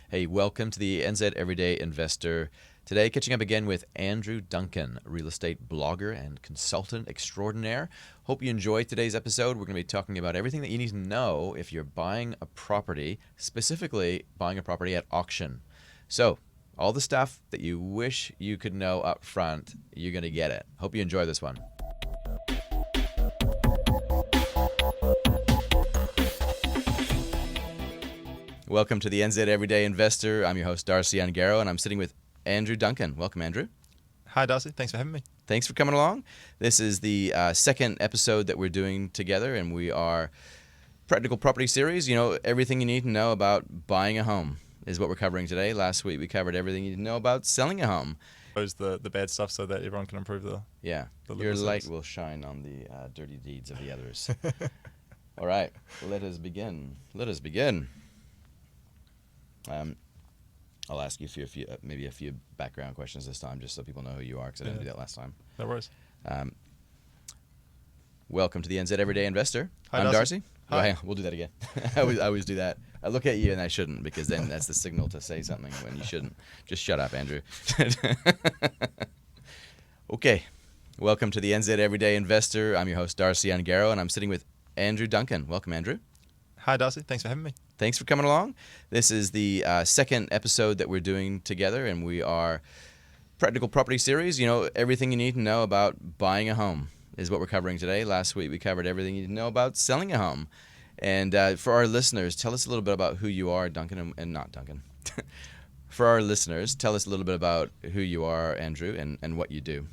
Hey, welcome to the NZ Everyday Investor. Today, catching up again with Andrew Duncan, real estate blogger and consultant extraordinaire. Hope you enjoyed today's episode. We're going to be talking about everything that you need to know if you're buying a property, specifically buying a property at auction. So, all the stuff that you wish you could know up front, you're going to get it. Hope you enjoy this one. Welcome to the NZ Everyday Investor. I'm your host, Darcy Ungaro, and I'm sitting with Andrew Duncan. Welcome, Andrew. Hi, Darcy. Thanks for having me. Thanks for coming along. This is the second episode that we're doing together, and we are Practical Property Series. You know, everything you need to know about buying a home is what we're covering today. Last week, we covered everything you need to know about selling a home. The bad stuff so that everyone can improve the Your light will shine on the dirty deeds of the others. All right, let us begin. I'll ask you maybe a few background questions this time, just so people know who you are, because I didn't do that last time. No worries. Welcome to the NZ Everyday Investor. Hi, I'm Darcy. Hi. Oh, hang on, we'll do that again. I always do that. I look at you and I shouldn't, because then that's the signal to say something when you shouldn't. Just shut up, Andrew. Okay. Welcome to the NZ Everyday Investor. I'm your host, Darcy Ungaro, and I'm sitting with Andrew Duncan. Welcome, Andrew. Hi, Darcy. Thanks for having me. Thanks for coming along. This is the second episode that we're doing together, and we are Practical Property Series. You know, everything you need to know about buying a home is what we're covering today. Last week, we covered everything you need to know about selling a home. And for our listeners, tell us a little bit about who you are, Duncan, and not Duncan. For our listeners, tell us a little bit about who you are, Andrew, and what you do.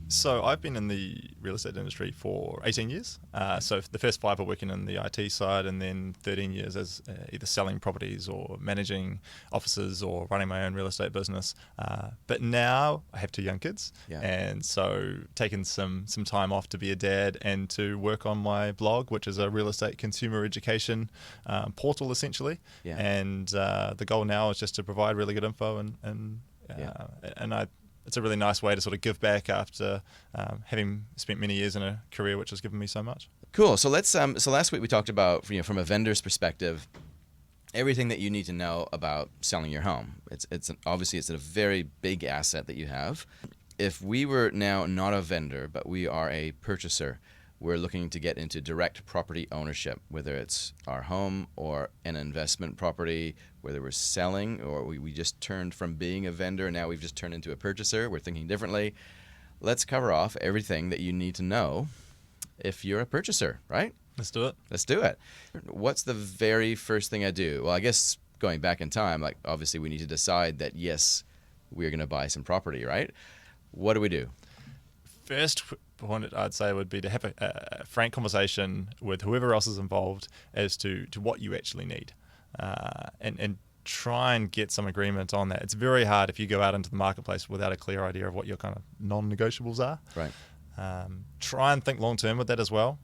So I've been in the real estate industry for 18 years. So the first 5 are working in the IT side, and then 13 years as either selling properties or managing offices or running my own real estate business. But now I have 2 young kids, and so taking some time off to be a dad and to work on my blog, which is a real estate consumer education portal essentially. And the goal now is just to provide really good info and it's a really nice way to sort of give back after having spent many years in a career which has given me so much. Cool. So let's. So last week we talked about, from a vendor's perspective, everything that you need to know about selling your home. Obviously it's a very big asset that you have. If we were now not a vendor, but we are a purchaser, we're looking to get into direct property ownership, whether it's our home or an investment property, whether we're selling or we just turned from being a vendor and now we've just turned into a purchaser. We're thinking differently. Let's cover off everything that you need to know if you're a purchaser, right? Let's do it. What's the very first thing I do? Well, I guess going back in time, like obviously we need to decide that, yes, we're going to buy some property, right? What do we do? First point I'd say would be to have a frank conversation with whoever else is involved as to what you actually need, and try and get some agreement on that. It's very hard if you go out into the marketplace without a clear idea of what your kind of non-negotiables are. Right. Try and think long-term with that as well.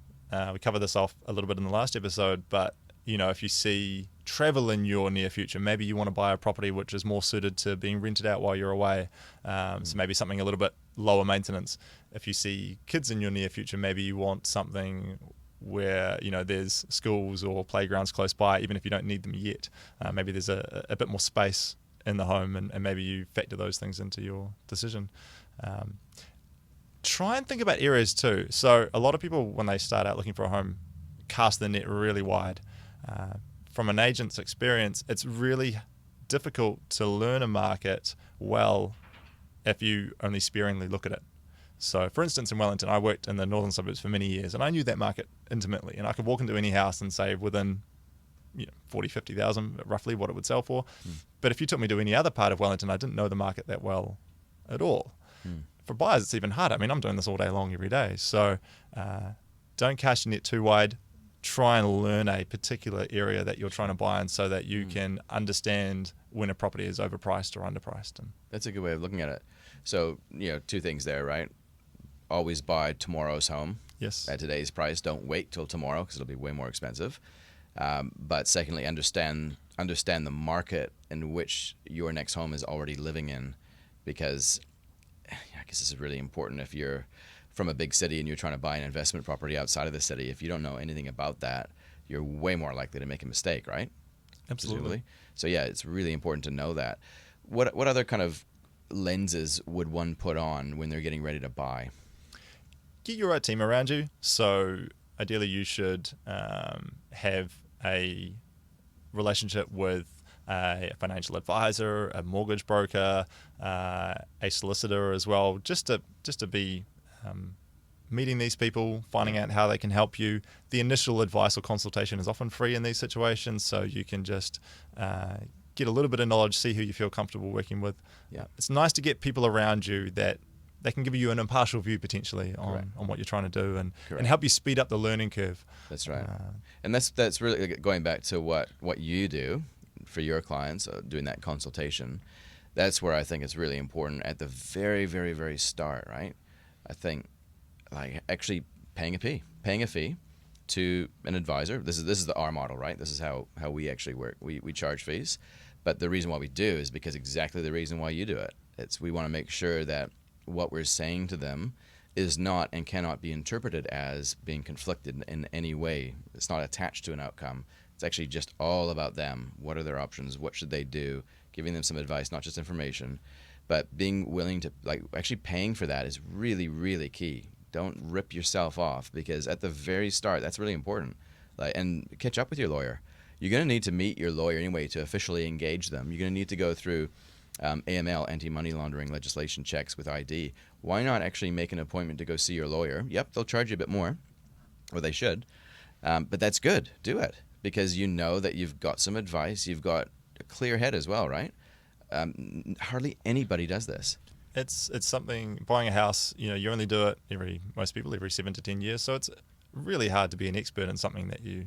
We covered this off a little bit in the last episode, but if you see travel in your near future, maybe you want to buy a property which is more suited to being rented out while you're away. So maybe something a little bit lower maintenance. If you see kids in your near future, maybe you want something where there's schools or playgrounds close by, even if you don't need them yet. Maybe there's a bit more space in the home, and maybe you factor those things into your decision. Try and think about areas too. So a lot of people, when they start out looking for a home, cast the net really wide. From an agent's experience, it's really difficult to learn a market well if you only sparingly look at it. So, for instance, in Wellington, I worked in the northern suburbs for many years, and I knew that market intimately. And I could walk into any house and say within 40, 50,000 roughly what it would sell for. But if you took me to any other part of Wellington, I didn't know the market that well at all. For buyers, it's even harder. I mean, I'm doing this all day long every day. So don't cast your net too wide. Try and learn a particular area that you're trying to buy in so that you can understand when a property is overpriced or underpriced. And that's a good way of looking at it. So, 2 things there, right? Always buy tomorrow's home. Yes. At today's price. Don't wait till tomorrow because it'll be way more expensive. But secondly, understand the market in which your next home is already living in, because I guess this is really important if you're from a big city and you're trying to buy an investment property outside of the city. If you don't know anything about that, you're way more likely to make a mistake, right? Absolutely. presumably. So yeah, it's really important to know that. What other kind of lenses would one put on when they're getting ready to buy? Get your right team around you. So ideally you should have a relationship with a financial advisor, a mortgage broker, a solicitor as well, just to be meeting these people, finding out how they can help you. The initial advice or consultation is often free in these situations, so you can just get a little bit of knowledge, see who you feel comfortable working with. Yeah. It's nice to get people around you that they can give you an impartial view potentially on what you're trying to do and help you speed up the learning curve. That's right. And that's really going back to what you do for your clients, doing that consultation. That's where I think it's really important at the very, very, very start, right? I think like actually paying a fee to an advisor. This is our model, right? This is how we actually work. We charge fees. But the reason why we do is because exactly the reason why you do it. It's we want to make sure that what we're saying to them is not and cannot be interpreted as being conflicted in any way. It's not attached to an outcome. It's actually just all about them. What are their options? What should they do? Giving them some advice, not just information. But being willing to, like, actually paying for that is really, really key. Don't rip yourself off, because at the very start, that's really important. Like, and catch up with your lawyer. You're going to need to meet your lawyer anyway to officially engage them. You're going to need to go through AML, anti-money laundering legislation checks with ID. Why not actually make an appointment to go see your lawyer? Yep, they'll charge you a bit more, or they should. But that's good. Do it, because you know that you've got some advice. You've got a clear head as well, right? Hardly anybody does this. It's something, buying a house, you only do it most people every 7 to 10 years. So it's really hard to be an expert in something that you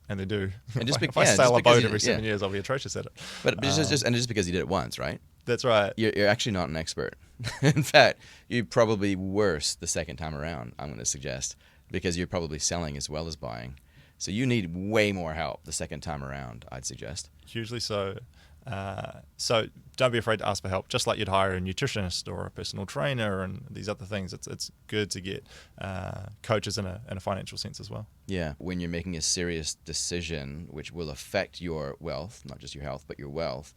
only do. And just if I sail a boat every 7 years, I'll be atrocious at it. But just because you did it once, right? That's right. You're actually not an expert. In fact, you're probably worse the second time around, I'm going to suggest, because you're probably selling as well as buying. So you need way more help the second time around, I'd suggest. Hugely so. So don't be afraid to ask for help, just like you'd hire a nutritionist or a personal trainer and these other things. It's good to get coaches in a financial sense as well. Yeah, when you're making a serious decision which will affect your wealth, not just your health, but your wealth,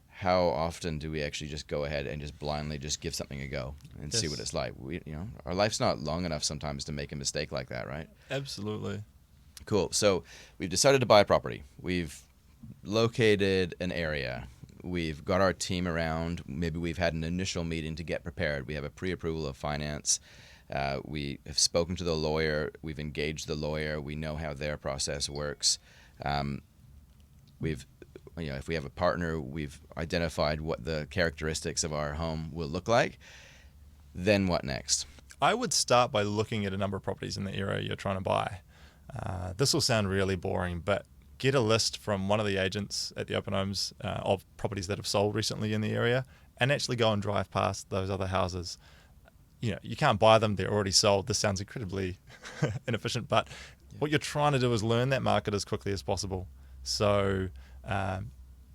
how often do we actually just go ahead and just blindly just give something a go and see what it's like? Our life's not long enough sometimes to make a mistake like that, right? Absolutely. Cool. So we've decided to buy a property. We've located an area. We've got our team around. Maybe we've had an initial meeting to get prepared. We have a pre-approval of finance. We have spoken to the lawyer. We've engaged the lawyer. We know how their process works. If we have a partner, we've identified what the characteristics of our home will look like. Then what next? I would start by looking at a number of properties in the area you're trying to buy. This will sound really boring, but get a list from one of the agents at the open homes of properties that have sold recently in the area, and actually go and drive past those other houses. You can't buy them, they're already sold. This sounds incredibly inefficient, but what you're trying to do is learn that market as quickly as possible. So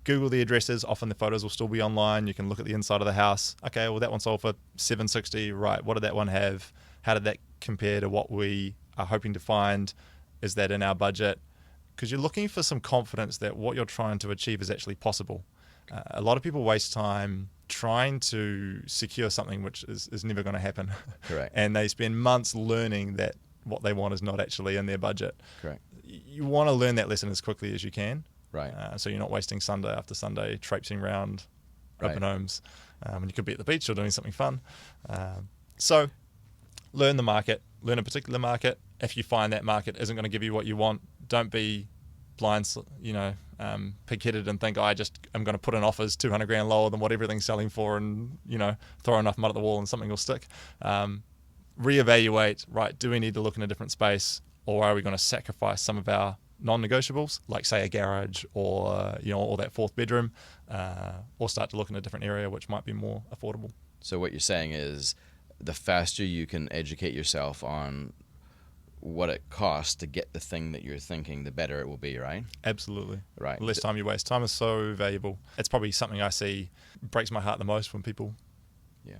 Google the addresses. Often the photos will still be online. You can look at the inside of the house. Okay, well, that one sold for $760. Right, what did that one have? How did that compare to what we are hoping to find? Is that in our budget? Because you're looking for some confidence that what you're trying to achieve is actually possible. A lot of people waste time trying to secure something which is never going to happen. Correct. And they spend months learning that what they want is not actually in their budget. Correct. You want to learn that lesson as quickly as you can. Right. So you're not wasting Sunday after Sunday traipsing around open homes when you could be at the beach or doing something fun. So learn the market, learn a particular market. If you find that market isn't going to give you what you want, don't be blind, pig-headed and think, I'm going to put in offers 200 grand lower than what everything's selling for and, throw enough mud at the wall and something will stick. Reevaluate, right, do we need to look in a different space, or are we going to sacrifice some of our non-negotiables, like say a garage or that fourth bedroom, or start to look in a different area which might be more affordable. So what you're saying is the faster you can educate yourself on what it costs to get the thing that you're thinking, the better it will be, right? Absolutely. Right. The less time you waste. Time is so valuable. It's probably something I see breaks my heart the most when people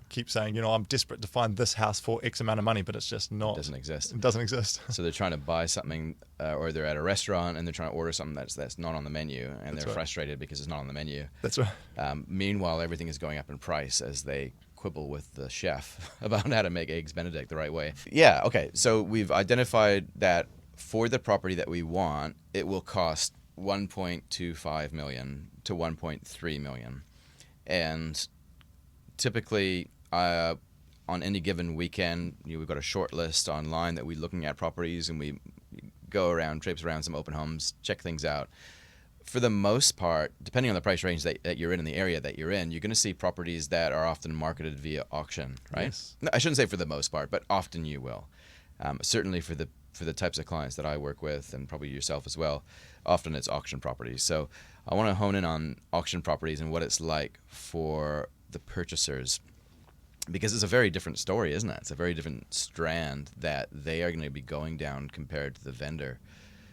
keep saying, I'm desperate to find this house for X amount of money, but it's just not. It doesn't exist. It doesn't exist. So they're trying to buy something, or they're at a restaurant and they're trying to order something that's not on the menu, and they're frustrated because it's not on the menu. That's right. Meanwhile, everything is going up in price as they quibble with the chef about how to make eggs Benedict the right way. Yeah, okay. So we've identified that for the property that we want, it will cost $1.25 million to $1.3 million. And typically, on any given weekend, we've got a short list online that we're looking at properties, and we go around, traipse around some open homes, check things out. For the most part, depending on the price range that you're in the area that you're in, you're going to see properties that are often marketed via auction, right? Yes. No, I shouldn't say for the most part, but often you will. Certainly for the types of clients that I work with, and probably yourself as well, often it's auction properties. So I want to hone in on auction properties and what it's like for the purchasers, because it's a very different story, isn't it? It's a very different strand that they are going to be going down compared to the vendor.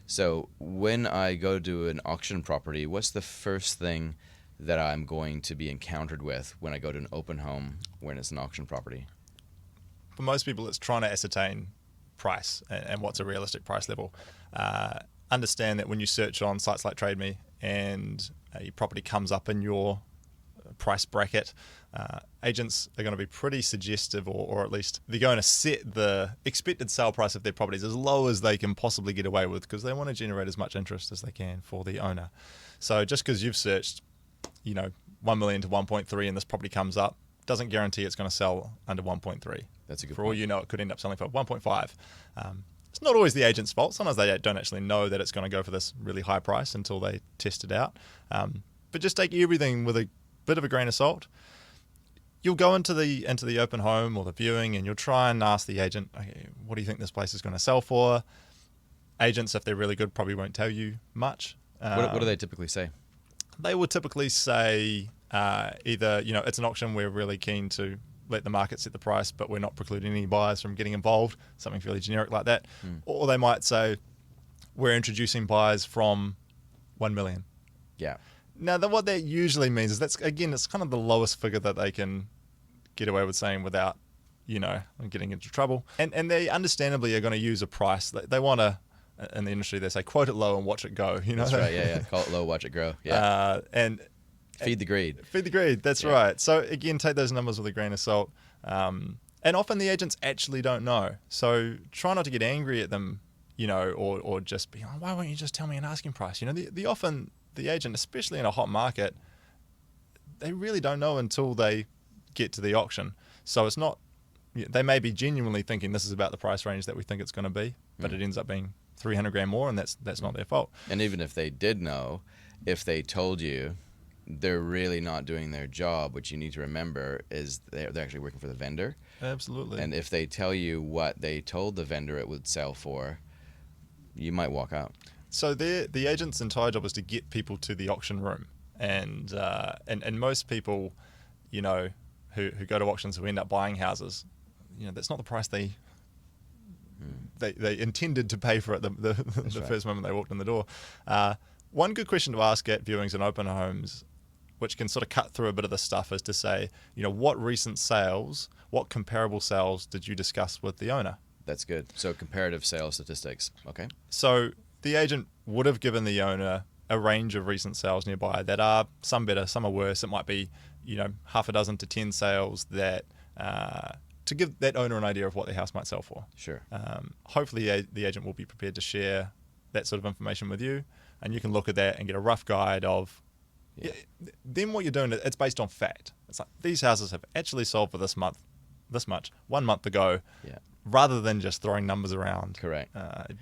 So when I go to an auction property, what's the first thing that I'm going to be encountered with when I go to an open home when it's an auction property? For most people, it's trying to ascertain price and what's a realistic price level. Understand that when you search on sites like Trade Me and your property comes up in your price bracket, agents are going to be pretty suggestive, or at least they're going to set the expected sale price of their properties as low as they can possibly get away with, because they want to generate as much interest as they can for the owner. So just because you've searched, 1 million to 1.3 and this property comes up, doesn't guarantee it's going to sell under 1.3. That's a good For point. all you know, it could end up selling for 1.5. It's not always the agent's fault. Sometimes they don't actually know that it's going to go for this really high price until they test it out. But just take everything with a bit of a grain of salt. You'll go into the open home or the viewing, and you'll try and ask the agent, okay, what do you think this place is going to sell for? Agents, if they're really good, probably won't tell you much. What do they typically say? They will typically say either, it's an auction, we're really keen to let the market set the price, but we're not precluding any buyers from getting involved, something fairly generic like that. Or they might say, we're introducing buyers from 1 million. Yeah. Now, what that usually means is it's kind of the lowest figure that they can get away with saying without, getting into trouble. And they understandably are going to use a price. They want to, in the industry, they say, quote it low and watch it go. That's right, yeah. Call it low, watch it grow. Yeah. And feed the greed. Feed the greed, that's right. So again, take those numbers with a grain of salt. And often the agents actually don't know. So try not to get angry at them, or just be, why won't you just tell me an asking price? The agent, especially in a hot market, they really don't know until they get to the auction. So it's not, they may be genuinely thinking this is about the price range that we think it's going to be, but it ends up being 300 grand more, and that's not their fault. And even if they did know, if they told you, they're really not doing their job. What you need to remember is they're actually working for the vendor. Absolutely. And if they tell you what they told the vendor it would sell for, you might walk out. So the agent's entire job is to get people to the auction room, and most people, who go to auctions, who end up buying houses, that's not the price they intended to pay for it the first moment they walked in the door. One good question to ask at viewings and open homes, which can sort of cut through a bit of the stuff, is to say, what recent sales, what comparable sales did you discuss with the owner? That's good. So comparative sales statistics. Okay. So the agent would have given the owner a range of recent sales nearby that are some better, some are worse. It might be, half a dozen to 10 sales that to give that owner an idea of what their house might sell for. Sure. Hopefully the agent will be prepared to share that sort of information with you, and you can look at that and get a rough guide of. Yeah. Then what you're doing, it's based on fact. It's like these houses have actually sold for this much 1 month ago. Yeah. Rather than just throwing numbers around. Correct.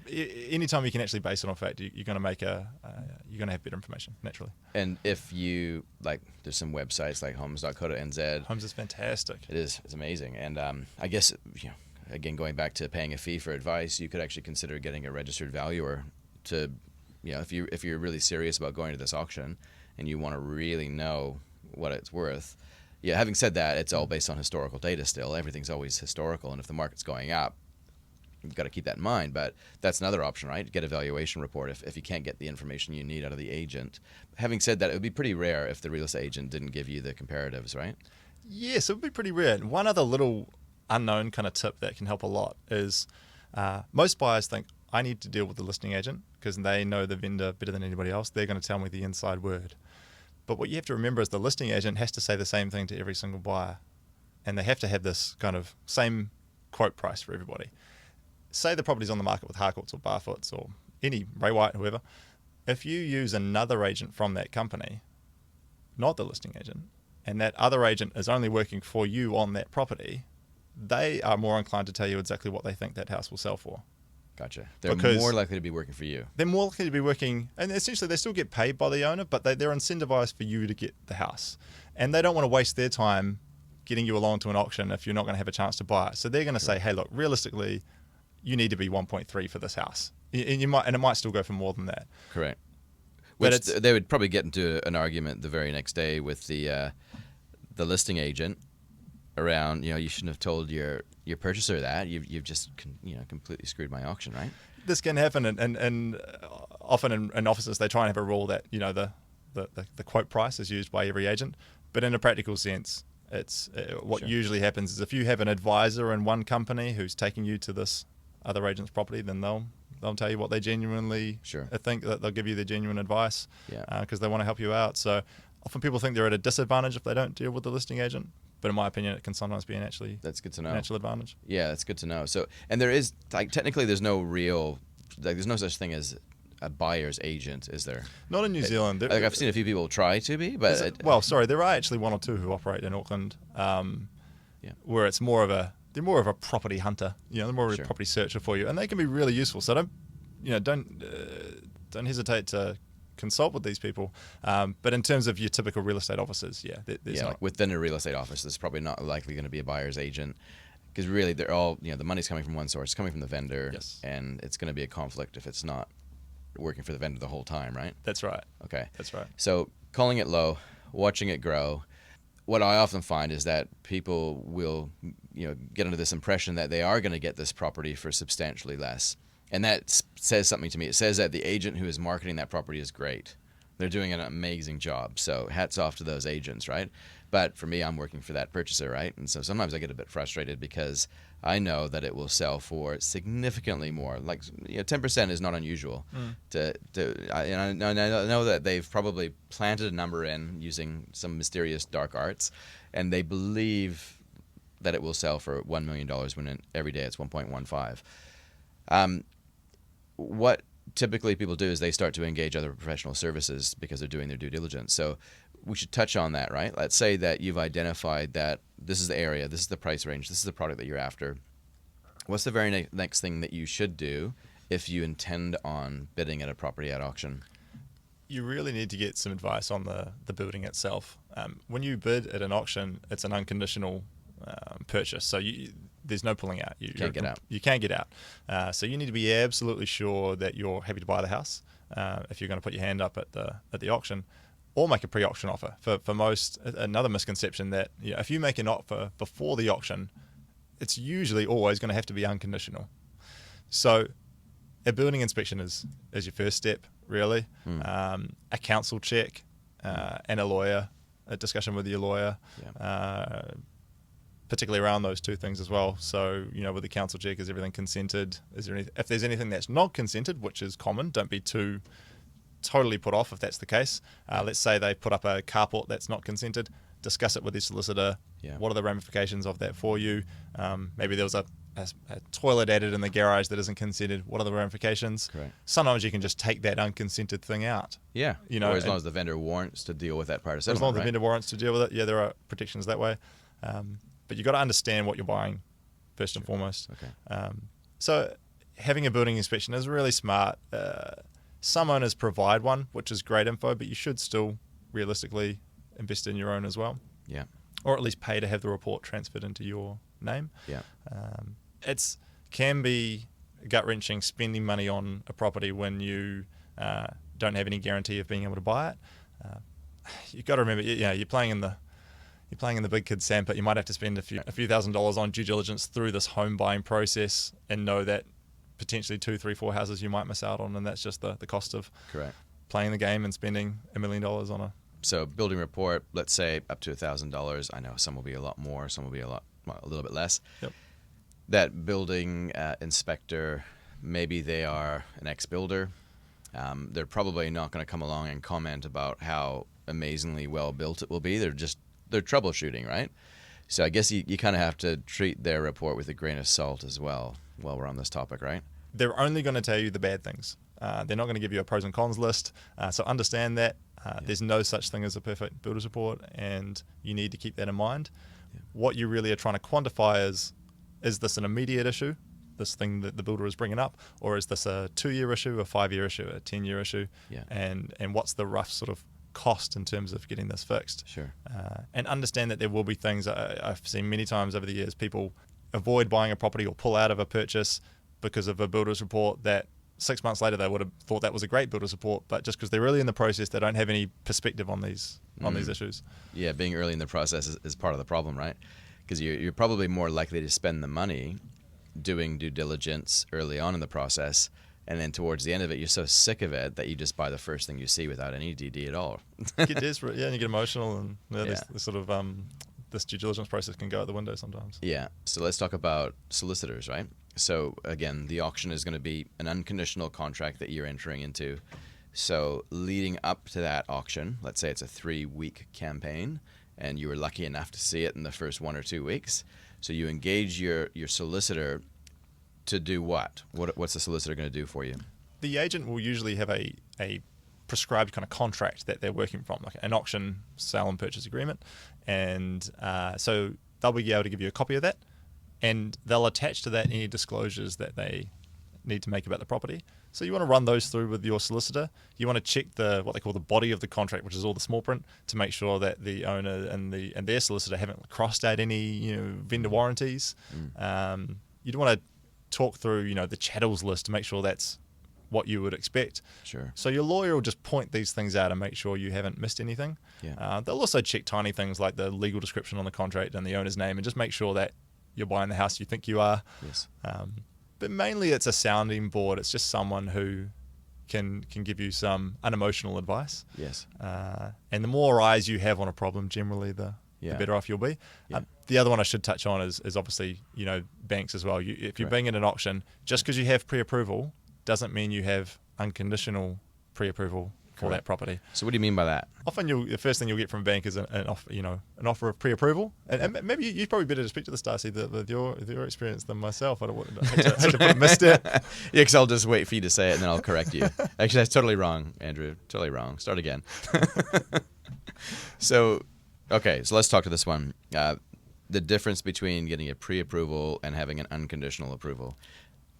Anytime you can actually base it on fact, you're going to make you're going to have better information naturally. And if you there's some websites like homes.co.nz. Homes is fantastic. It is. It's amazing. And I guess again, going back to paying a fee for advice, you could actually consider getting a registered valuer to, if you're really serious about going to this auction and you want to really know what it's worth. Yeah, having said that, it's all based on historical data still. Everything's always historical, and if the market's going up, you've got to keep that in mind. But that's another option, right? Get a valuation report if you can't get the information you need out of the agent. Having said that, it would be pretty rare if the real estate agent didn't give you the comparatives, right? Yes, it would be pretty rare. And one other little unknown kind of tip that can help a lot is most buyers think, I need to deal with the listing agent because they know the vendor better than anybody else. They're going to tell me the inside word. But what you have to remember is the listing agent has to say the same thing to every single buyer. And they have to have this kind of same quote price for everybody. Say the property's on the market with Harcourts or Barfoots or any Ray White, whoever. If you use another agent from that company, not the listing agent, and that other agent is only working for you on that property, they are more inclined to tell you exactly what they think that house will sell for. Gotcha. They're Because more likely to be working for you. They're more likely to be working, and essentially they still get paid by the owner, but they're incentivized for you to get the house. And they don't want to waste their time getting you along to an auction if you're not going to have a chance to buy it. So they're going to say, hey, look, realistically, you need to be 1.3 for this house. And it might still go for more than that. Correct. But Which they would probably get into an argument the very next day with the listing agent around, you shouldn't have told your purchaser that. You've just completely screwed my auction, right? This can happen, and often in offices they try and have a rule that the quote price is used by every agent. But in a practical sense, it's what usually happens is if you have an advisor in one company who's taking you to this other agent's property, then they'll tell you what they genuinely think, that they'll give you their genuine advice because they want to help you out. So often people think they're at a disadvantage if they don't deal with the listing agent. But in my opinion, it can sometimes be that's good to know. Natural advantage. Yeah, that's good to know. So, and there is technically there's no real there's no such thing as a buyer's agent, is there? Not in New Zealand. I've seen a few people try to be, but there are actually one or two who operate in Auckland, where it's more of a property hunter. They're more of a property searcher for you, and they can be really useful. So don't hesitate to consult with these people. But in terms of your typical real estate offices, there's like within a real estate office, there's probably not likely going to be a buyer's agent because really they're all the money's coming from one source, it's coming from the vendor, and it's going to be a conflict if it's not working for the vendor the whole time, right? That's right. Okay. That's right. So calling it low, watching it grow. What I often find is that people will, get under this impression that they are going to get this property for substantially less. And that says something to me. It says that the agent who is marketing that property is great. They're doing an amazing job. So hats off to those agents, right? But for me, I'm working for that purchaser, right? And so sometimes I get a bit frustrated because I know that it will sell for significantly more. Like 10% is not unusual. I know that they've probably planted a number in using some mysterious dark arts, and they believe that it will sell for $1 million when every day it's 1.15. What typically people do is they start to engage other professional services because they're doing their due diligence. So we should touch on that, right? Let's say that you've identified that this is the area, this is the price range, this is the product that you're after. What's the very next thing that you should do if you intend on bidding at a property at auction? You really need to get some advice on the building itself. When you bid at an auction, it's an unconditional purchase. So there's no pulling out. You can't get out. So you need to be absolutely sure that you're happy to buy the house if you're going to put your hand up at the auction, or make a pre-auction offer. For most, another misconception that if you make an offer before the auction, it's usually always going to have to be unconditional. So a building inspection is your first step, really. A council check and a discussion with your lawyer. Particularly around those two things as well. So, with the council check, is everything consented? If there's anything that's not consented, which is common, don't be too totally put off if that's the case. Let's say they put up a carport that's not consented. Discuss it with your solicitor. What are the ramifications of that for you? Maybe there was a toilet added in the garage that isn't consented. What are the ramifications? Correct. Sometimes you can just take that unconsented thing out. Yeah. Or as long as the vendor warrants to deal with that part of settlement. As long as the vendor warrants to deal with it. Yeah, there are protections that way. But you've got to understand what you're buying first and foremost. Okay. So having a building inspection is really smart. Some owners provide one, which is great info, but you should still realistically invest in your own as well. Yeah. Or at least pay to have the report transferred into your name. Yeah. It can be gut-wrenching spending money on a property when you don't have any guarantee of being able to buy it. You've got to remember, you're playing in the big kid sandpit. You might have to spend a few $1,000s on due diligence through this home buying process and know that potentially 2, 3, 4 houses you might miss out on, and that's just the cost of Correct. playing the game and spending $1 million on So building report, let's say up to $1,000. I know some will be a lot more, some will be a little bit less. Yep. That building inspector, maybe they are an ex-builder. They're probably not going to come along and comment about how amazingly well built it will be. They're troubleshooting, right? So I guess you kind of have to treat their report with a grain of salt as well while we're on this topic, right? They're only going to tell you the bad things. They're not going to give you a pros and cons list. So understand that. There's no such thing as a perfect builder's report, and you need to keep that in mind. Yeah. What you really are trying to quantify is this an immediate issue, this thing that the builder is bringing up, or is this a 2-year issue, a 5-year issue, a 10-year issue? Yeah. And what's the rough sort of cost in terms of getting this fixed? Sure. And understand that there will be things I've seen many times over the years, people avoid buying a property or pull out of a purchase because of a builder's report that 6 months later they would have thought that was a great builder's report, but just because they're early in the process, they don't have any perspective on these issues. Yeah, being early in the process is part of the problem, right? Because you're probably more likely to spend the money doing due diligence early on in the process, and then towards the end of it, you're so sick of it that you just buy the first thing you see without any DD at all. You get desperate, and you get emotional, and this sort of this due diligence process can go out the window sometimes. Yeah. So let's talk about solicitors, right? So again, the auction is going to be an unconditional contract that you're entering into. So leading up to that auction, let's say it's a 3-week campaign, and you were lucky enough to see it in the first 1 or 2 weeks. So you engage your solicitor to do what? What's the solicitor going to do for you? The agent will usually have a prescribed kind of contract that they're working from, like an auction sale and purchase agreement. And so they'll be able to give you a copy of that, and they'll attach to that any disclosures that they need to make about the property. So you want to run those through with your solicitor. You want to check what they call the body of the contract, which is all the small print, to make sure that the owner and their solicitor haven't crossed out any vendor warranties. You'd want to talk through the chattels list to make sure that's what you would expect. Sure. So your lawyer will just point these things out and make sure you haven't missed anything. Yeah. They'll also check tiny things like the legal description on the contract and the owner's name, and just make sure that you're buying the house you think you are. Yes. But mainly it's a sounding board. It's just someone who can give you some unemotional advice. Yes. And the more eyes you have on a problem, generally the better off you'll be. Yeah. The other one I should touch on is obviously banks as well. If you're being in an auction, just because you have pre-approval doesn't mean you have unconditional pre-approval for that property. So what do you mean by that? Often the first thing you'll get from a bank is an offer of pre-approval. And maybe you're probably better to speak to this, Darcy, with your experience than myself. I hate to put a misstep. Yeah, because I'll just wait for you to say it and then I'll correct you. Actually, that's totally wrong, Andrew. Totally wrong. Start again. So let's talk to this one. The difference between getting a pre-approval and having an unconditional approval.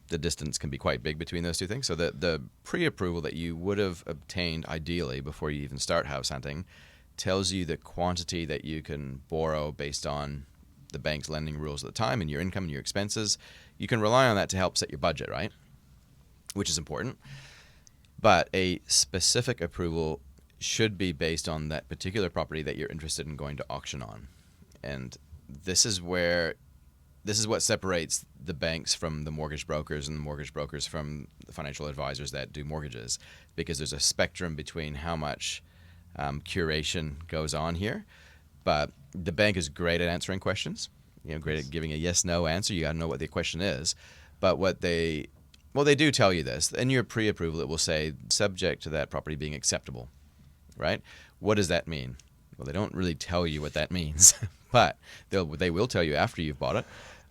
The distance can be quite big between those two things. So the pre-approval that you would have obtained ideally before you even start house hunting tells you the quantity that you can borrow based on the bank's lending rules at the time and your income and your expenses. You can rely on that to help set your budget, right? Which is important. But a specific approval should be based on that particular property that you're interested in going to auction on. And this is what separates the banks from the mortgage brokers and the mortgage brokers from the financial advisors that do mortgages, because there's a spectrum between how much curation goes on here. But the bank is great at answering questions, great at giving a yes/no answer. You got to know what the question is. But they do tell you this. In your pre-approval, it will say subject to that property being acceptable, right? What does that mean? Well, they don't really tell you what that means, but they will tell you after you've bought it.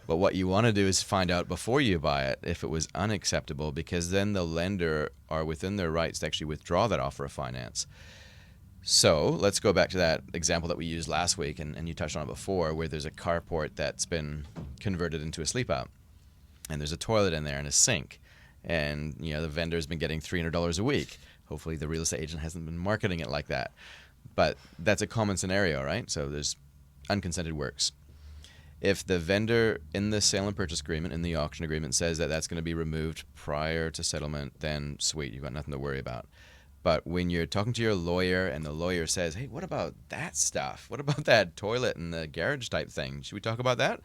But what you want to do is find out before you buy it if it was unacceptable, because then the lender are within their rights to actually withdraw that offer of finance. So let's go back to that example that we used last week, and you touched on it before, where there's a carport that's been converted into a sleep out, and there's a toilet in there and a sink, and the vendor's been getting $300 a week. Hopefully the real estate agent hasn't been marketing it like that. But that's a common scenario, right? So there's unconsented works. If the vendor in the sale and purchase agreement, in the auction agreement, says that that's going to be removed prior to settlement, then sweet, you've got nothing to worry about. But when you're talking to your lawyer and the lawyer says, hey, what about that stuff? What about that toilet and the garage type thing? Should we talk about that?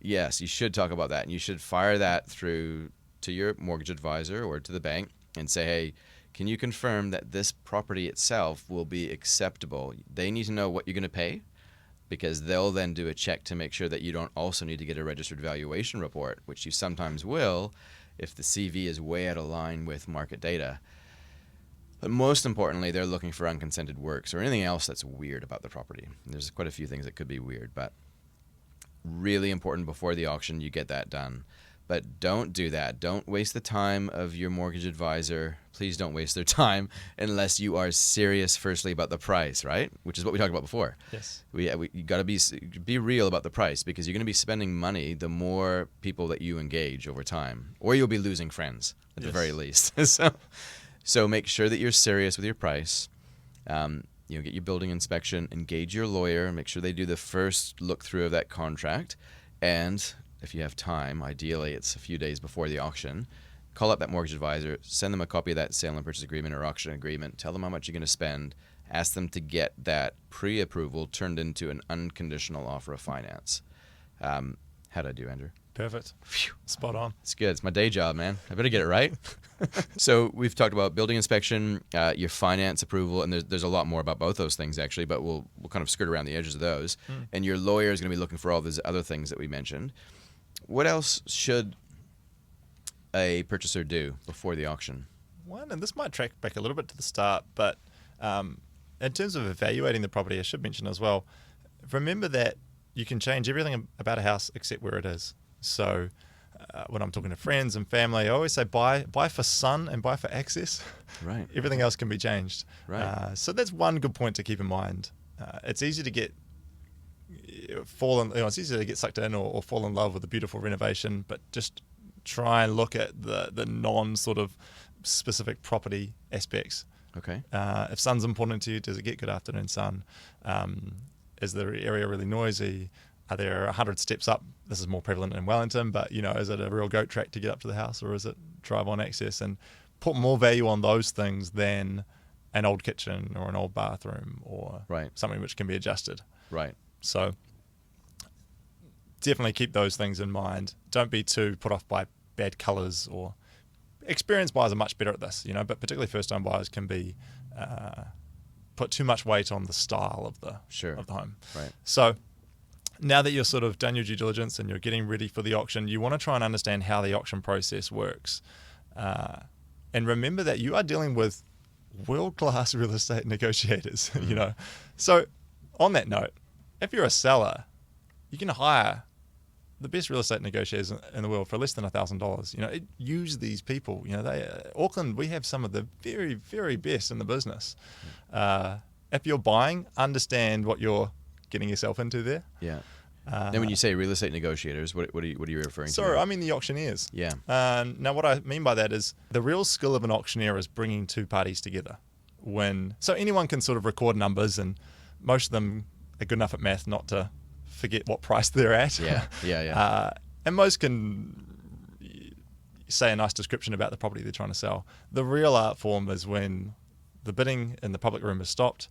Yes, you should talk about that. And you should fire that through to your mortgage advisor or to the bank and say, hey, can you confirm that this property itself will be acceptable? They need to know what you're going to pay, because they'll then do a check to make sure that you don't also need to get a registered valuation report, which you sometimes will if the CV is way out of line with market data. But most importantly, they're looking for unconsented works or anything else that's weird about the property. There's quite a few things that could be weird, but really important before the auction you get that done. But don't do that. Don't waste the time of your mortgage advisor. Please don't waste their time unless you are serious, firstly, about the price, right? Which is what we talked about before. Yes. You got to be real about the price, because you're going to be spending money the more people that you engage over time, or you'll be losing friends at the very least. So make sure that you're serious with your price. Get your building inspection, engage your lawyer, make sure they do the first look through of that contract, and if you have time, ideally it's a few days before the auction, call up that mortgage advisor, send them a copy of that sale and purchase agreement or auction agreement, tell them how much you're going to spend, ask them to get that pre-approval turned into an unconditional offer of finance. How'd I do, Andrew? Perfect. Phew. Spot on. It's good. It's my day job, man. I better get it right. So we've talked about building inspection, your finance approval, and there's a lot more about both those things actually, but we'll kind of skirt around the edges of those. And your lawyer is going to be looking for all those other things that we mentioned. What else should a purchaser do before the auction? One, and this might track back a little bit to the start, but in terms of evaluating the property, I should mention as well, remember that you can change everything about a house except where it is. So when I'm talking to friends and family, I always say buy for sun and buy for access. Right. Everything else can be changed. Right. So that's one good point to keep in mind. It's easy to get it's easy to get sucked in or fall in love with a beautiful renovation, but just try and look at the non sort of specific property aspects. Okay. If sun's important to you, does it get good afternoon sun? Is the area really noisy? Are there 100 steps up? This is more prevalent in Wellington, but is it a real goat track to get up to the house, or is it drive-on access? And put more value on those things than an old kitchen or an old bathroom or something which can be adjusted. Right. So definitely keep those things in mind. Don't be too put off by bad colours, or experienced buyers are much better at this, but particularly first-time buyers can be put too much weight on the style of the home. Right. So now that you're sort of done your due diligence and you're getting ready for the auction, you want to try and understand how the auction process works. And remember that you are dealing with world-class real estate negotiators, So on that note, if you're a seller, you can hire the best real estate negotiators in the world for less than $1,000. Use these people. Auckland, we have some of the very, very best in the business. If you're buying, understand what you're getting yourself into there. Yeah. Now, when you say real estate negotiators, what are you referring to? Sorry, I mean the auctioneers. Yeah. Now, what I mean by that is the real skill of an auctioneer is bringing two parties together. So anyone can sort of record numbers, and most of them are good enough at math not to forget what price they're at. Yeah. And most can say a nice description about the property they're trying to sell. The real art form is when the bidding in the public room is stopped,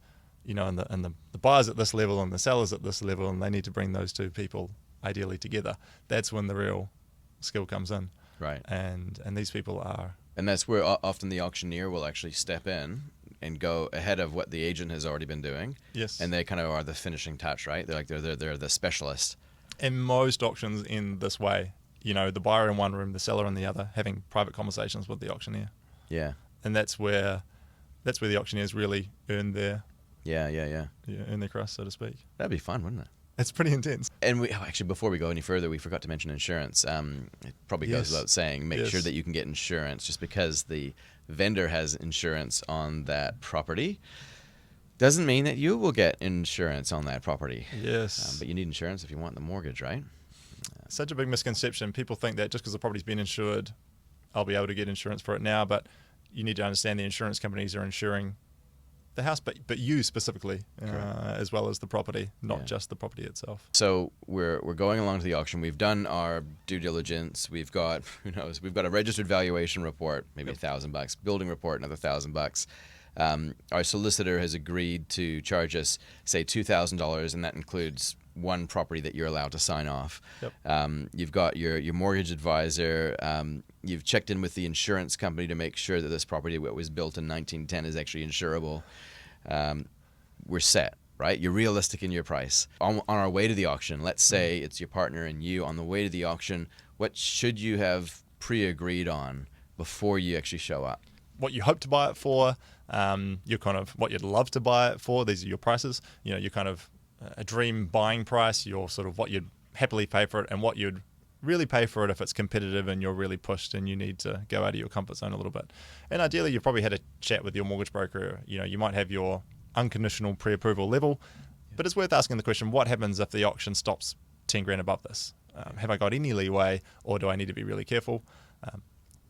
and the buyer's at this level and the seller's at this level, and they need to bring those two people ideally together. That's when the real skill comes in. Right. And these people are... And that's where often the auctioneer will actually step in and go ahead of what the agent has already been doing. Yes. And they kind of are the finishing touch, right? They're the specialist. And most auctions end this way. The buyer in one room, the seller in the other, having private conversations with the auctioneer. Yeah. And that's where the auctioneers really earn their... Yeah, earn their crust, so to speak. That'd be fun, wouldn't it? It's pretty intense. And actually, before we go any further, we forgot to mention insurance. It probably goes without saying, make sure that you can get insurance. Just because the vendor has insurance on that property doesn't mean that you will get insurance on that property. Yes. But you need insurance if you want the mortgage, right? Such a big misconception. People think that just because the property's been insured, I'll be able to get insurance for it now. But you need to understand the insurance companies are insuring the house, but you specifically, as well as the property, not just the property itself. So we're going along to the auction. We've done our due diligence. We've got, we've got a registered valuation report, maybe $1,000. Building report, another $1,000. Our solicitor has agreed to charge us, say, $2,000, and that includes one property that you're allowed to sign off. Yep. You've got your mortgage advisor. You've checked in with the insurance company to make sure that this property that was built in 1910 is actually insurable. We're set, right? You're realistic in your price. On our way to the auction, let's say it's your partner and you on the way to the auction, what should you have pre-agreed on before you actually show up? What you hope to buy it for, your kind of what you'd love to buy it for. These are your prices. Your kind of a dream buying price, your sort of what you'd happily pay for it, and what you'd really pay for it if it's competitive and you're really pushed and you need to go out of your comfort zone a little bit. And ideally, you've probably had a chat with your mortgage broker. You might have your unconditional pre-approval level, but it's worth asking the question: what happens if the auction stops 10 grand above this? Have I got any leeway, or do I need to be really careful?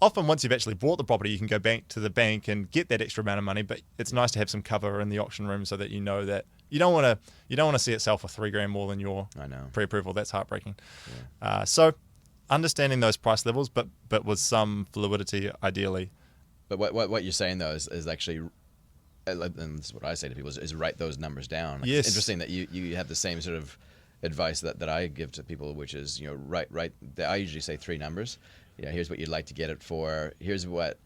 Often, once you've actually bought the property, you can go back to the bank and get that extra amount of money. But it's nice to have some cover in the auction room so that you know that you don't want to see it sell for 3 grand more than your pre-approval. That's heartbreaking. Yeah. So, understanding those price levels, but with some fluidity, ideally. But what you're saying though is actually, and this is what I say to people, is write those numbers down. Yes. It's interesting that you have the same sort of advice that I give to people, which is write. I usually say 3 numbers. Here's what you'd like to get it for. Here's what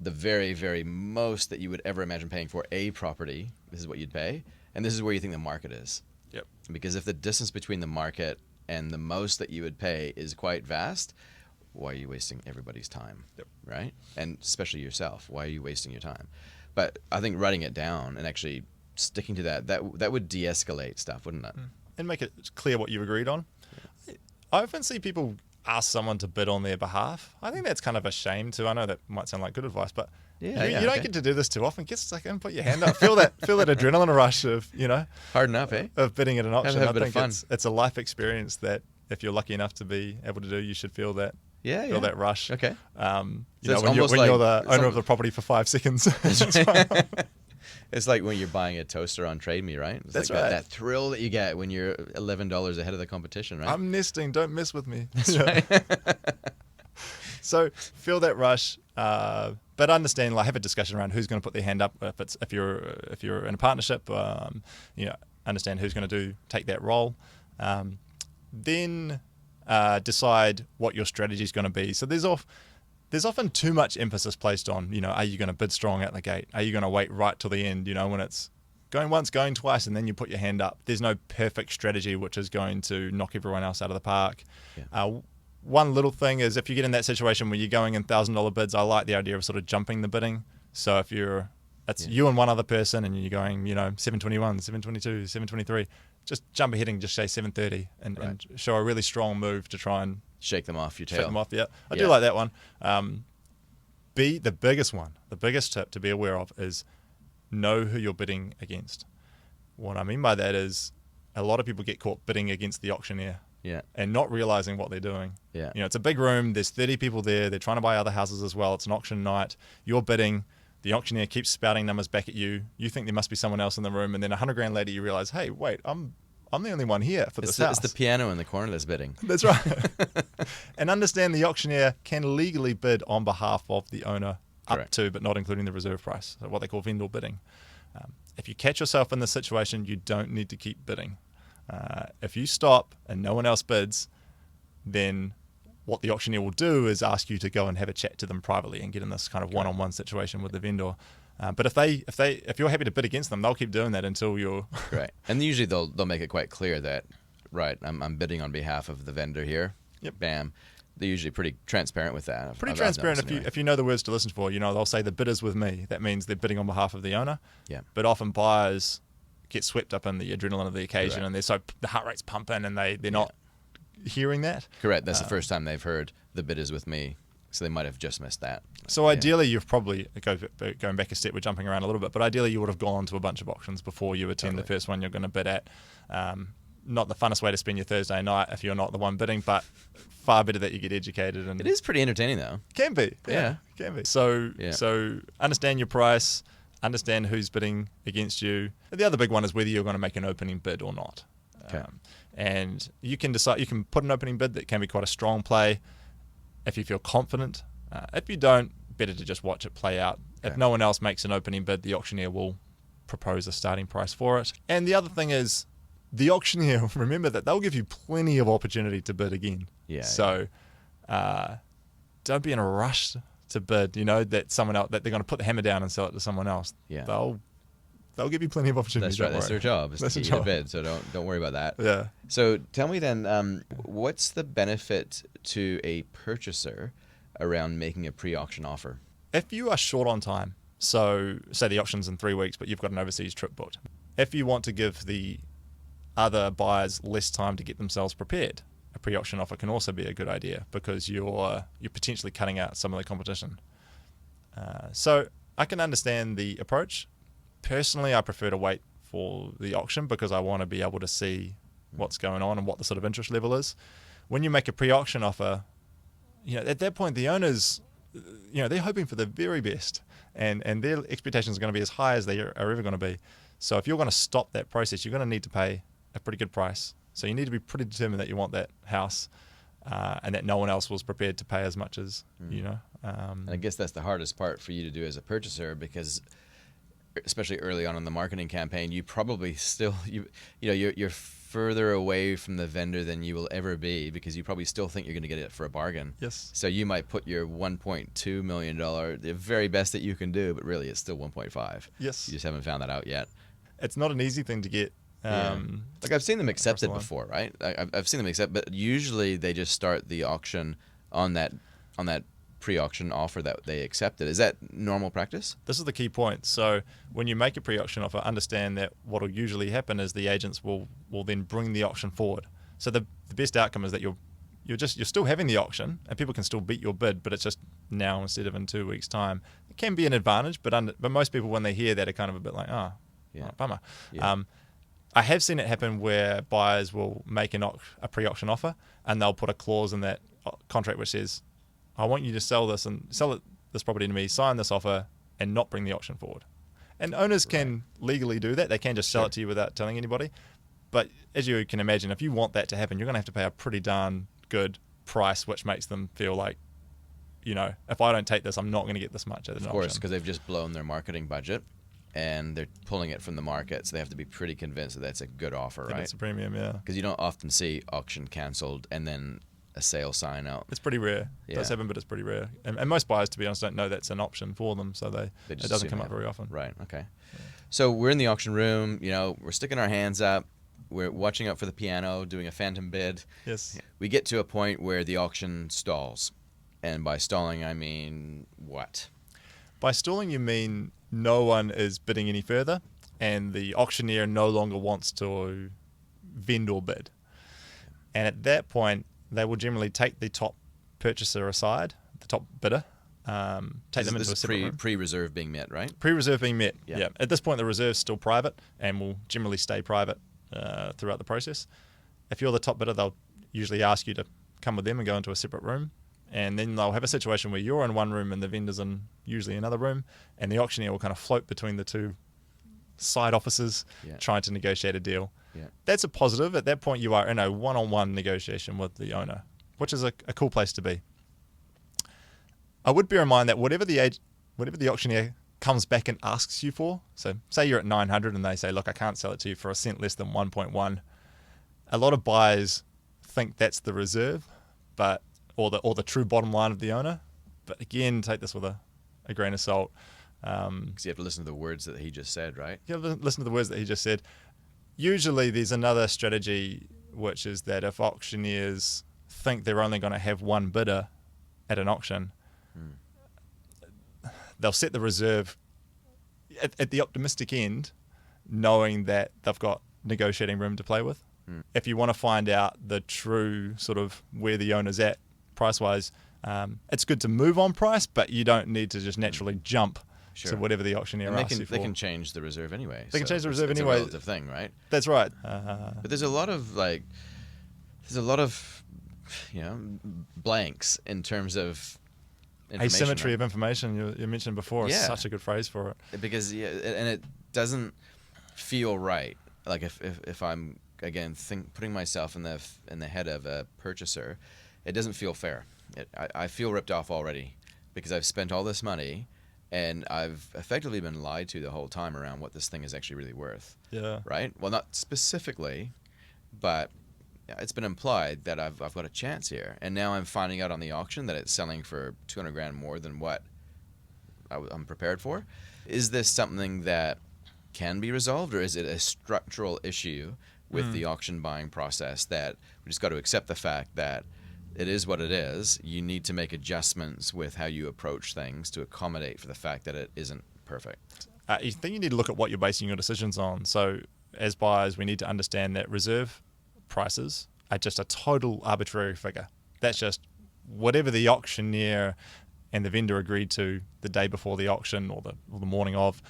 the very, very most that you would ever imagine paying for a property. This is what you'd pay, and this is where you think the market is. Yep. Because if the distance between the market and the most that you would pay is quite vast, why are you wasting everybody's time? Yep. Right? And especially yourself. Why are you wasting your time? But I think writing it down and actually sticking to that would de-escalate stuff, wouldn't it? And make it clear what you agreed on. Yeah. I often see people ask someone to bid on their behalf. I think that's kind of a shame too. I know that might sound like good advice, but you don't get to do this too often. Get stuck in, put your hand up, feel that adrenaline rush of harden up, of bidding at an auction. Have a bit I of fun. think it's a life experience that if you're lucky enough to be able to do, you should feel that. Feel that rush. Okay. When you're the owner of the property for 5 seconds. It's like when you're buying a toaster on Trade Me, right? It's That's like right. That thrill that you get when you're $11 ahead of the competition, right? I'm nesting. Don't mess with me. That's right. So feel that rush, but understand. Have a discussion around who's going to put their hand up. If you're in a partnership, understand who's going to take that role. Then decide what your strategy is going to be. So there's often too much emphasis placed on, are you going to bid strong at the gate? Are you going to wait right till the end, when it's going once, going twice, and then you put your hand up? There's no perfect strategy which is going to knock everyone else out of the park. Yeah. One little thing is if you get in that situation where you're going in $1,000 bids, I like the idea of sort of jumping the bidding. So if it's you and one other person and you're going, 721, 722, 723, just jump ahead and just say 730 and show a really strong move to try and shake them off your tail. Shake them off, yeah. I do like that one. The biggest tip to be aware of is know who you're bidding against. What I mean by that is a lot of people get caught bidding against the auctioneer and not realizing what they're doing. Yeah. It's a big room. There's 30 people there. They're trying to buy other houses as well. It's an auction night. You're bidding. The auctioneer keeps spouting numbers back at you. You think there must be someone else in the room, and then 100 grand later you realize, hey, wait, I'm the only one here for this house. It's the piano in the corner that's bidding. That's right. And understand the auctioneer can legally bid on behalf of the owner up to, but not including the reserve price, so what they call vendor bidding. If you catch yourself in this situation, you don't need to keep bidding. If you stop and no one else bids, then what the auctioneer will do is ask you to go and have a chat to them privately and get in this kind of one-on-one situation with the vendor. But if you're happy to bid against them, they'll keep doing that until you're right. And usually they'll make it quite clear that I'm bidding on behalf of the vendor here. Yep. Bam. They're usually pretty transparent with that. Pretty transparent if you know the words to listen for. They'll say the bidder's with me. That means they're bidding on behalf of the owner. Yeah. But often buyers get swept up in the adrenaline of the occasion, and the heart rate's pumping, and they're not hearing that. Correct. That's the first time they've heard the bidder's with me. So they might have just missed that. So ideally, you've probably, going back a step, we're jumping around a little bit, but ideally you would have gone to a bunch of auctions before you attend the first one you're going to bid at. Not the funnest way to spend your Thursday night if you're not the one bidding, but far better that you get educated. And it is pretty entertaining, though. Can be. Yeah. Can be. So understand your price, understand who's bidding against you. The other big one is whether you're going to make an opening bid or not. Okay. And you can decide, you can put an opening bid that can be quite a strong play if you feel confident. If you don't, better to just watch it play out. Okay. If no one else makes an opening bid, the auctioneer will propose a starting price for it. And the other thing is, the auctioneer, remember that they'll give you plenty of opportunity to bid again. Yeah. So don't be in a rush to bid, that someone else, that they're going to put the hammer down and sell it to someone else. Yeah. They'll give you plenty of opportunity. That's right. That's their job. Is to get you to bid. So don't worry about that. Yeah. So tell me then, what's the benefit to a purchaser around making a pre-auction offer? If you are short on time, so say the auction's in 3 weeks, but you've got an overseas trip booked. If you want to give the other buyers less time to get themselves prepared, a pre-auction offer can also be a good idea because you're potentially cutting out some of the competition. So I can understand the approach. Personally, I prefer to wait for the auction because I want to be able to see what's going on and what the sort of interest level is. When you make a pre-auction offer, at that point the owners, they're hoping for the very best, and their expectations are going to be as high as they are ever going to be. So if you're going to stop that process, you're going to need to pay a pretty good price. So you need to be pretty determined that you want that house, and that no one else was prepared to pay as much as And I guess that's the hardest part for you to do as a purchaser, because especially early on in the marketing campaign, you probably still you're further away from the vendor than you will ever be, because you probably still think you're going to get it for a bargain. Yes. So you might put your $1.2 million, the very best that you can do, but really it's still 1.5. Yes. You just haven't found that out yet. It's not an easy thing to get. Like I've seen them accept it before, right? I've seen them accept, but usually they just start the auction on that pre-auction offer that they accepted. Is that normal practice? This is the key point. So when you make a pre-auction offer, understand that what will usually happen is the agents will then bring the auction forward. So the best outcome is that you're still having the auction and people can still beat your bid, but it's just now instead of in 2 weeks' time. It can be an advantage, but most people, when they hear that, are kind of a bit like, bummer. Yeah. I have seen it happen where buyers will make a pre-auction offer and they'll put a clause in that contract which says, I want you to sell this property to me, sign this offer, and not bring the auction forward. And owners can legally do that. They can just sell it to you without telling anybody. But as you can imagine, if you want that to happen, you're going to have to pay a pretty darn good price, which makes them feel like, if I don't take this, I'm not going to get this much at an auction. Of course, because they've just blown their marketing budget and they're pulling it from the market, so they have to be pretty convinced that that's a good offer, right? It's a premium, yeah. Because you don't often see auction cancelled and then a sale sign out. It's pretty rare. It does happen, but it's pretty rare. And most buyers, to be honest, don't know that's an option for them, so it doesn't come up very often. Right, okay. Yeah. So we're in the auction room, we're sticking our hands up, we're watching out for the piano, doing a phantom bid. Yes. We get to a point where the auction stalls. And by stalling, I mean what? By stalling, you mean no one is bidding any further and the auctioneer no longer wants to vend or bid. And at that point, they will generally take the top purchaser aside, the top bidder, take them into a separate room. Pre-reserve being met, right? Pre-reserve being met, Yeah. yeah. At this point, the reserve's still private and will generally stay private throughout the process. If you're the top bidder, they'll usually ask you to come with them and go into a separate room. And then they'll have a situation where you're in one room and the vendor's in usually another room, and the auctioneer will kind of float between the two side offices trying to negotiate a deal. Yeah. That's a positive. At that point, you are in a one-on-one negotiation with the owner, which is a cool place to be. I would bear in mind that whatever the auctioneer comes back and asks you for, so say you're at 900 and they say, look, I can't sell it to you for a cent less than 1.1. A lot of buyers think that's the reserve, or the true bottom line of the owner. But again, take this with a grain of salt. Because you have to listen to the words that he just said, right? You have to listen to the words that he just said. Usually there's another strategy, which is that if auctioneers think they're only going to have one bidder at an auction, they'll set the reserve at the optimistic end, knowing that they've got negotiating room to play with. If you want to find out the true sort of where the owner's at price-wise, it's good to move on price, but you don't need to just naturally jump to whatever the auctioneer asks you for. They can change the reserve anyway. They can change the reserve anyway. It's a relative thing, right? That's right. But there's a lot of blanks in terms of asymmetry of information you mentioned before. Is such a good phrase for it. Because and it doesn't feel right. Like if I'm again putting myself in the head of a purchaser, it doesn't feel fair. I feel ripped off already because I've spent all this money and I've effectively been lied to the whole time around what this thing is actually really worth. Yeah. Right? Well, not specifically, but it's been implied that I've got a chance here, and now I'm finding out on the auction that it's selling for 200 grand more than what I'm prepared for. Is this something that can be resolved, or is it a structural issue with the auction buying process that we just got to accept the fact that it is what it is? You need to make adjustments with how you approach things to accommodate for the fact that it isn't perfect. I think you need to look at what you're basing your decisions on. So as buyers, we need to understand that reserve prices are just a total arbitrary figure. That's just whatever the auctioneer and the vendor agreed to the day before the auction or the morning of.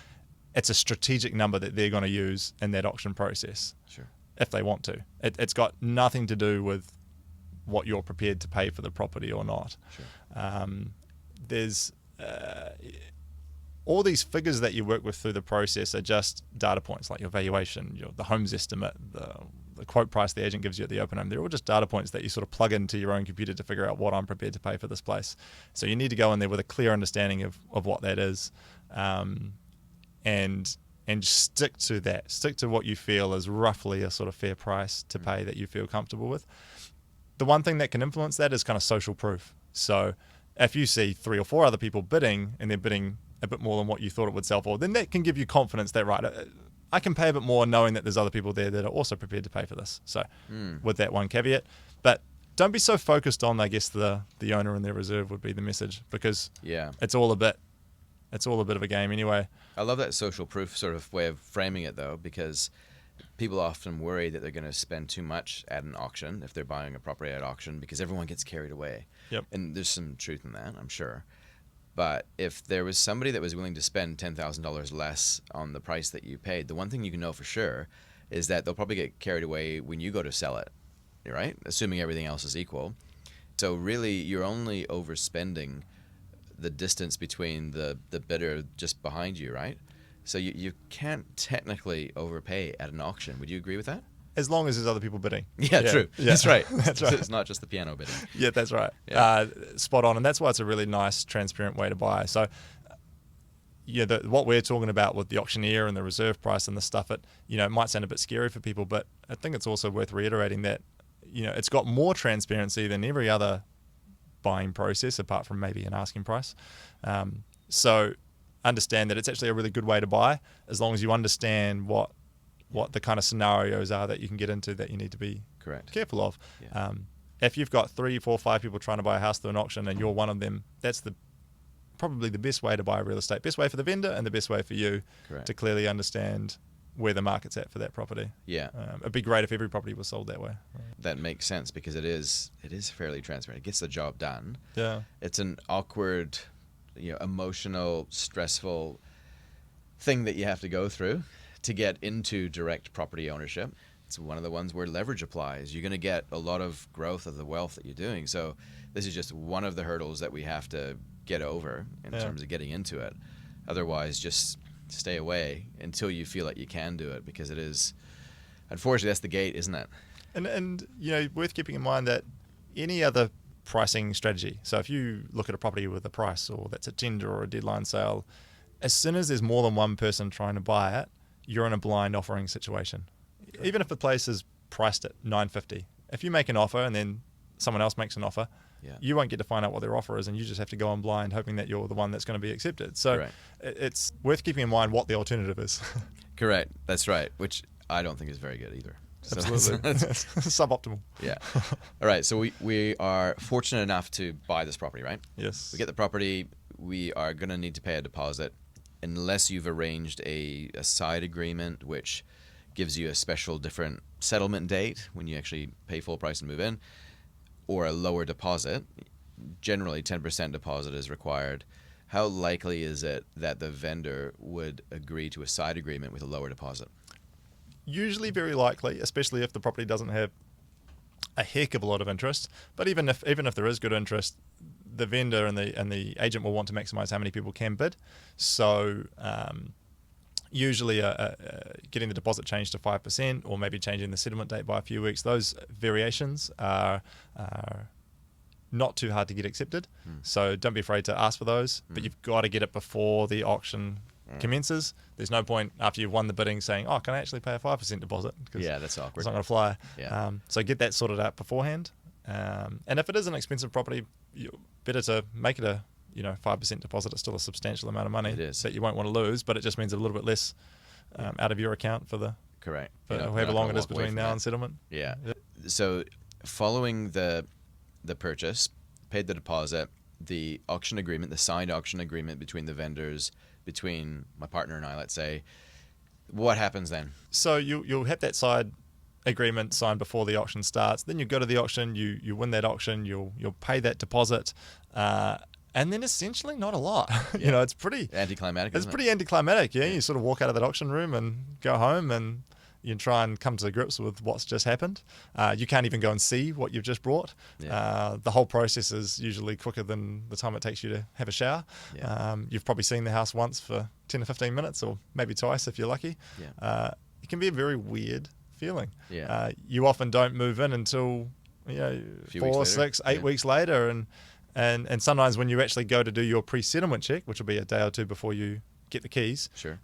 It's a strategic number that they're going to use in that auction process. Sure. If they want to. It's got nothing to do with what you're prepared to pay for the property or not. Sure. There's all these figures that you work with through the process are just data points, like your valuation, the home's estimate, the quote price the agent gives you at the open home. They're all just data points that you sort of plug into your own computer to figure out what I'm prepared to pay for this place. So you need to go in there with a clear understanding of what that is, and stick to that. Stick to what you feel is roughly a sort of fair price to pay that you feel comfortable with. The one thing that can influence that is kind of social proof. So if you see 3 or 4 other people bidding and they're bidding a bit more than what you thought it would sell for, then that can give you confidence that, right, I can pay a bit more knowing that there's other people there that are also prepared to pay for this. So with that one caveat, but don't be so focused on, I guess, the owner and their reserve would be the message, because it's all a bit of a game anyway. I love that social proof sort of way of framing it, though, because people often worry that they're going to spend too much at an auction if they're buying a property at auction, because everyone gets carried away. Yep. And there's some truth in that, I'm sure. But if there was somebody that was willing to spend $10,000 less on the price that you paid, the one thing you can know for sure is that they'll probably get carried away when you go to sell it, right? Assuming everything else is equal. So really, you're only overspending the distance between the bidder just behind you, right? So you can't technically overpay at an auction. Would you agree with that? As long as there's other people bidding. Yeah, true. Yeah. That's right. That's right. It's not just the piano bidding. Yeah, that's right. Yeah. Spot on. And that's why it's a really nice, transparent way to buy. So what we're talking about with the auctioneer and the reserve price and the stuff, it might sound a bit scary for people, but I think it's also worth reiterating that, it's got more transparency than every other buying process, apart from maybe an asking price. So understand that it's actually a really good way to buy, as long as you understand what the kind of scenarios are that you can get into that you need to be careful of. Yeah. If you've got 3, 4, 5 people trying to buy a house through an auction and you're one of them, that's probably the best way to buy real estate. Best way for the vendor and the best way for you to clearly understand where the market's at for that property. Yeah. It'd be great if every property was sold that way. That makes sense, because it is fairly transparent. It gets the job done. Yeah. It's an awkward, emotional, stressful thing that you have to go through to get into direct property ownership. It's one of the ones where leverage applies. You're going to get a lot of growth of the wealth that you're doing. So this is just one of the hurdles that we have to get over in terms of getting into it. Otherwise, just stay away until you feel like you can do it, because it is, unfortunately, that's the gate, isn't it? And worth keeping in mind that any other pricing strategy, so if you look at a property with a price, or that's a tender or a deadline sale, as soon as there's more than one person trying to buy it, you're in a blind offering situation. Right. Even if the place is priced at $950, if you make an offer and then someone else makes an offer, you won't get to find out what their offer is, and you just have to go on blind hoping that you're the one that's going to be accepted. So it's worth keeping in mind what the alternative is. Correct. That's right. Which I don't think is very good either. So absolutely. Suboptimal. Yeah. All right. So we are fortunate enough to buy this property, right? Yes. We get the property. We are going to need to pay a deposit, unless you've arranged a side agreement, which gives you a special different settlement date when you actually pay full price and move in, or a lower deposit. Generally, 10% deposit is required. How likely is it that the vendor would agree to a side agreement with a lower deposit? Usually very likely, especially if the property doesn't have a heck of a lot of interest. But even if there is good interest, the vendor and the agent will want to maximize how many people can bid. So usually getting the deposit changed to 5%, or maybe changing the settlement date by a few weeks, those variations are not too hard to get accepted. So don't be afraid to ask for those, but you've got to get it before the auction commences, there's no point after you've won the bidding saying, "Oh, can I actually pay a 5% deposit?" Because Yeah, that's awkward. it's not going to fly. Yeah. So get that sorted out beforehand. And if it is an expensive property, better to make it a 5% deposit. It's still a substantial amount of money that you won't want to lose, but it just means a little bit less out of your account for the correct. for however long it is between now and settlement. Yeah. So following the purchase, paid the deposit, the auction agreement, the signed auction agreement between the vendors, between my partner and I, let's say, what happens then? So you'll have that side agreement signed before the auction starts. Then you go to the auction, you win that auction, you'll pay that deposit, and then essentially not a lot. Yeah. It's pretty anticlimactic. It's pretty anticlimactic. Yeah, you sort of walk out of that auction room and go home, and you try and come to grips with what's just happened. You can't even go and see what you've just brought. Yeah. The whole process is usually quicker than the time it takes you to have a shower. Yeah. You've probably seen the house once for 10 or 15 minutes, or maybe twice if you're lucky. Yeah. It can be a very weird feeling. Yeah. You often don't move in until 4, 6, 8 weeks later, and sometimes when you actually go to do your pre-settlement check, which will be a day or two before you get the keys. Sure.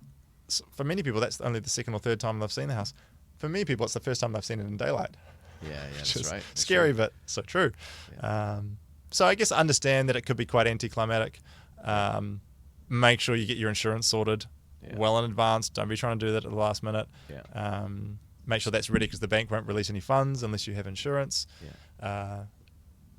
For many people, that's only the second or third time they've seen the house. For many people, it's the first time they've seen it in daylight. Yeah, that's right. That's Scary, right. but so true. Yeah. So I guess understand that it could be quite anticlimactic. Make sure you get your insurance sorted well in advance. Don't be trying to do that at the last minute. Yeah. Make sure that's ready because the bank won't release any funds unless you have insurance. Yeah.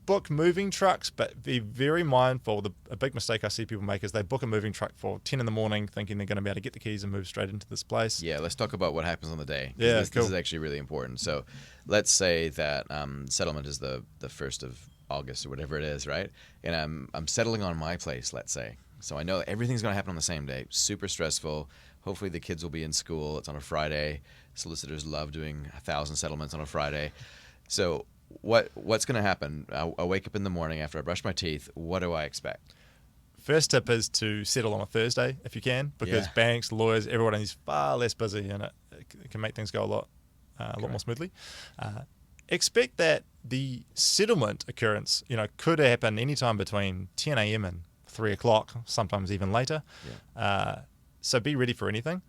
Book moving trucks, but be very mindful. A big mistake I see people make is they book a moving truck for 10 in the morning thinking they're going to be able to get the keys and move straight into this place. Yeah, let's talk about what happens on the day. Yeah, this is actually really important. So let's say that settlement is the 1st of August or whatever it is, right? And I'm settling on my place, let's say. So I know everything's going to happen on the same day. Super stressful. Hopefully the kids will be in school. It's on a Friday. Solicitors love doing 1,000 settlements on a Friday. So what's going to happen? I wake up in the morning after I brush my teeth. What do I expect? First tip is to settle on a Thursday if you can, because banks, lawyers, everyone is far less busy, and it can make things go a lot more smoothly. Expect that the settlement occurrence, could happen anytime between 10 a.m. and 3 o'clock, sometimes even later. Yeah. So be ready for anything.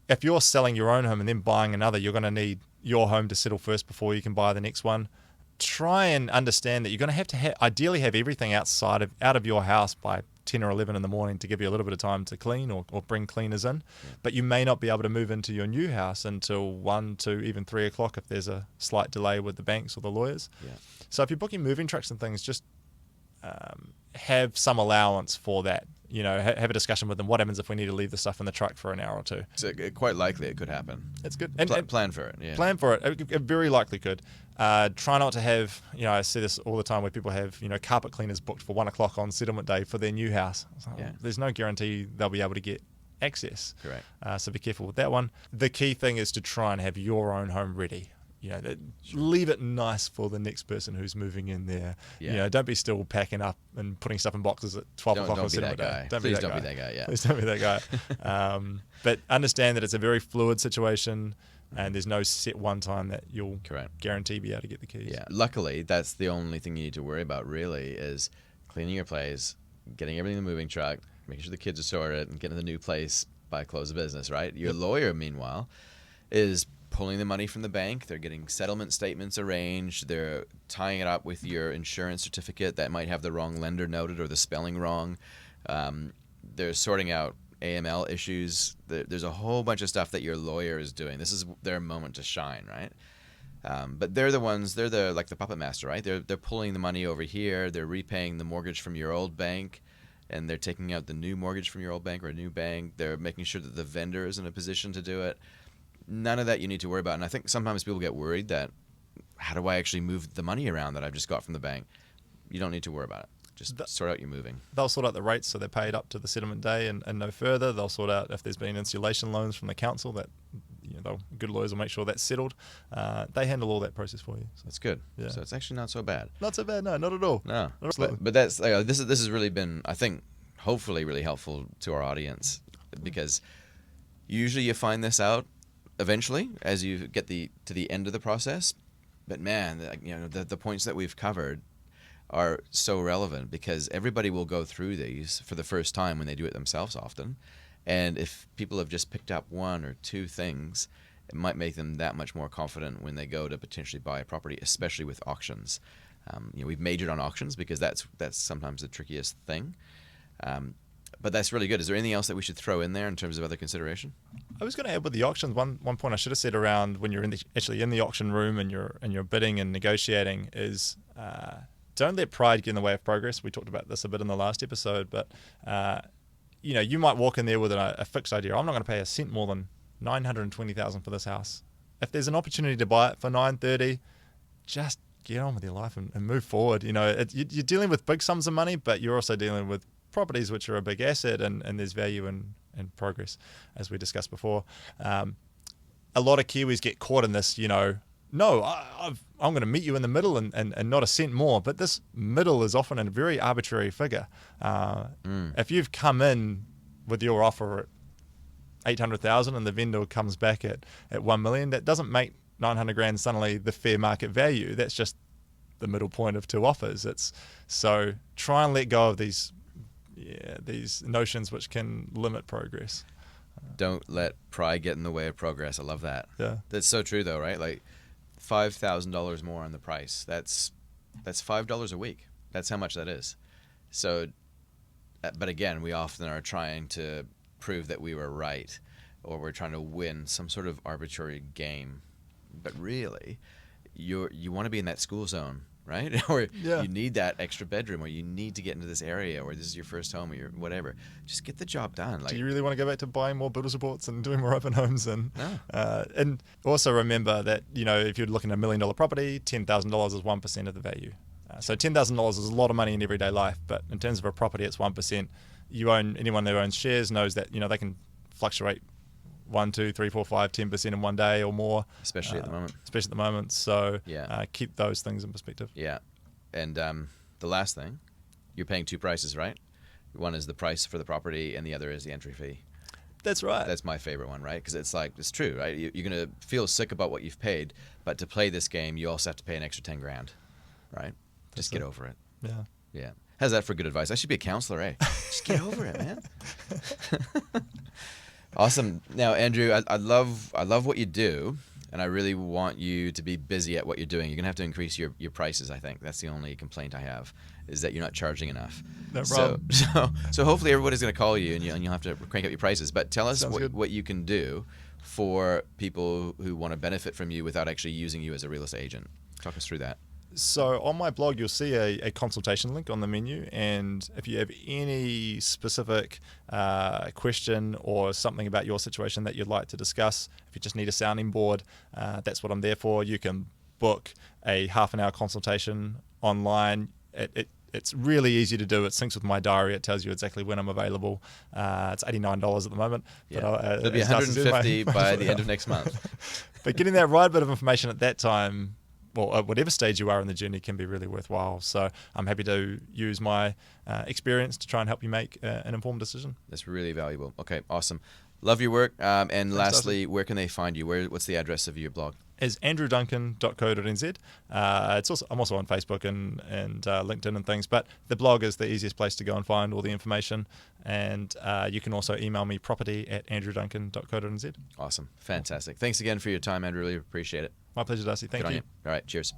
If you're selling your own home and then buying another, you're going to need your home to settle first before you can buy the next one. Try and understand that you're going to have ideally have everything out of your house by 10 or 11 in the morning to give you a little bit of time to clean or bring cleaners in. Yeah. But you may not be able to move into your new house until 1, 2, even 3 o'clock if there's a slight delay with the banks or the lawyers. Yeah. So if you're booking moving trucks and things, just have some allowance for that. Have a discussion with them. What happens if we need to leave the stuff in the truck for an hour or two? So quite likely it could happen. It's good. And plan for it. Yeah. Plan for it. It very likely could. Try not to have, I see this all the time where people have, carpet cleaners booked for 1 o'clock on settlement day for their new house. So there's no guarantee they'll be able to get access. Correct. So be careful with that one. The key thing is to try and have your own home ready. Leave it nice for the next person who's moving in there. Yeah. Don't be still packing up and putting stuff in boxes at 12 o'clock on settlement day. Please don't be that guy. Yeah. Please don't be that guy. But understand that it's a very fluid situation, and there's no set one time that you'll guarantee be able to get the keys. Yeah. Luckily, that's the only thing you need to worry about really is cleaning your place, getting everything in the moving truck, making sure the kids are sorted, and getting the new place by close of business, right? Your lawyer, meanwhile, is pulling the money from the bank. They're getting settlement statements arranged. They're tying it up with your insurance certificate that might have the wrong lender noted or the spelling wrong. They're sorting out AML issues. There's a whole bunch of stuff that your lawyer is doing. This is their moment to shine, right? But they're like the puppet master, right? They're pulling the money over here. They're repaying the mortgage from your old bank, and they're taking out the new mortgage from your old bank or a new bank. They're making sure that the vendor is in a position to do it. None of that you need to worry about. And I think sometimes people get worried that, how do I actually move the money around that I've just got from the bank? You don't need to worry about it. Just sort out your moving. They'll sort out the rates so they're paid up to the settlement day and no further. They'll sort out if there's been insulation loans from the council that good lawyers will make sure that's settled. They handle all that process for you. So that's good. Yeah. So it's actually not so bad. Not so bad, no, not at all. No. But that's this has really been, I think, hopefully really helpful to our audience, because usually you find this out eventually as you get to the end of the process. But man, the points that we've covered are so relevant, because everybody will go through these for the first time when they do it themselves often, And if people have just picked up one or two things, it might make them that much more confident when they go to potentially buy a property, especially with auctions. We've majored on auctions because that's sometimes the trickiest thing. But that's really good. Is there anything else that we should throw in there in terms of other consideration? I was going to add with the auctions, one point I should have said around when you're actually in the auction room and you're bidding and negotiating is don't let pride get in the way of progress. We talked about this a bit in the last episode, but you might walk in there with a fixed idea. I'm not going to pay a cent more than $920,000 for this house. If there's an opportunity to buy it for $930,000, just get on with your life and move forward. You're dealing with big sums of money, but you're also dealing with properties which are a big asset, and there's value in progress, as we discussed before. A lot of Kiwis get caught in this, no, I'm going to meet you in the middle and not a cent more. But this middle is often a very arbitrary figure. If you've come in with your offer at 800,000 and the vendor comes back at 1 million, that doesn't make 900 grand suddenly the fair market value. That's just the middle point of two offers. So try and let go of these notions which can limit progress. Don't let pride get in the way of progress. I love that. Yeah, that's so true though, right? Like $5,000 more on the price. That's $5 a week. That's how much that is. So, but again, we often are trying to prove that we were right, or we're trying to win some sort of arbitrary game. But really, you want to be in that school zone, right? Or you need that extra bedroom, or you need to get into this area, or this is your first home, or whatever. Just get the job done. Do you really want to go back to buying more builder supports and doing more open homes? And also remember that if you're looking at $1 million property, $10,000 is 1% of the value. So $10,000 is a lot of money in everyday life, but in terms of a property, it's 1%. Anyone who owns shares knows that they can fluctuate 1, 2, 3, 4, 5, 10% in one day or more. Especially at the moment. So keep those things in perspective. Yeah. And the last thing, you're paying two prices, right? One is the price for the property and the other is the entry fee. That's right. That's my favorite one, right? Because it's true, right? You're going to feel sick about what you've paid, but to play this game, you also have to pay an extra 10 grand, right? Just get over it. Yeah. Yeah. How's that for good advice? I should be a counselor, eh? Just get over it, man. Awesome. Now, Andrew, I love what you do, and I really want you to be busy at what you're doing. You're gonna have to increase your prices. I think that's the only complaint I have, is that you're not charging enough. No problem. So hopefully everybody's gonna call you, and you'll have to crank up your prices. But tell us what you can do for people who want to benefit from you without actually using you as a real estate agent. Talk us through that. So on my blog, you'll see a consultation link on the menu, and if you have any specific question or something about your situation that you'd like to discuss, if you just need a sounding board, that's what I'm there for. You can book a half-an-hour consultation online. It's really easy to do. It syncs with my diary. It tells you exactly when I'm available. It's $89 at the moment. Yeah. But it'll be $150 by the end of next month. But getting that right bit of information at that time, well, at whatever stage you are in the journey, can be really worthwhile. So I'm happy to use my experience to try and help you make an informed decision. That's really valuable. Okay, awesome. Love your work. And Thanks, lastly, Darcy. Where can they find you? What's the address of your blog? Is andrewduncan.co.nz. I'm also on Facebook and LinkedIn and things, but the blog is the easiest place to go and find all the information. And you can also email me property@andrewduncan.co.nz. Awesome. Fantastic. Thanks again for your time, Andrew. Really appreciate it. My pleasure, Darcy. Thank you. All right. Cheers.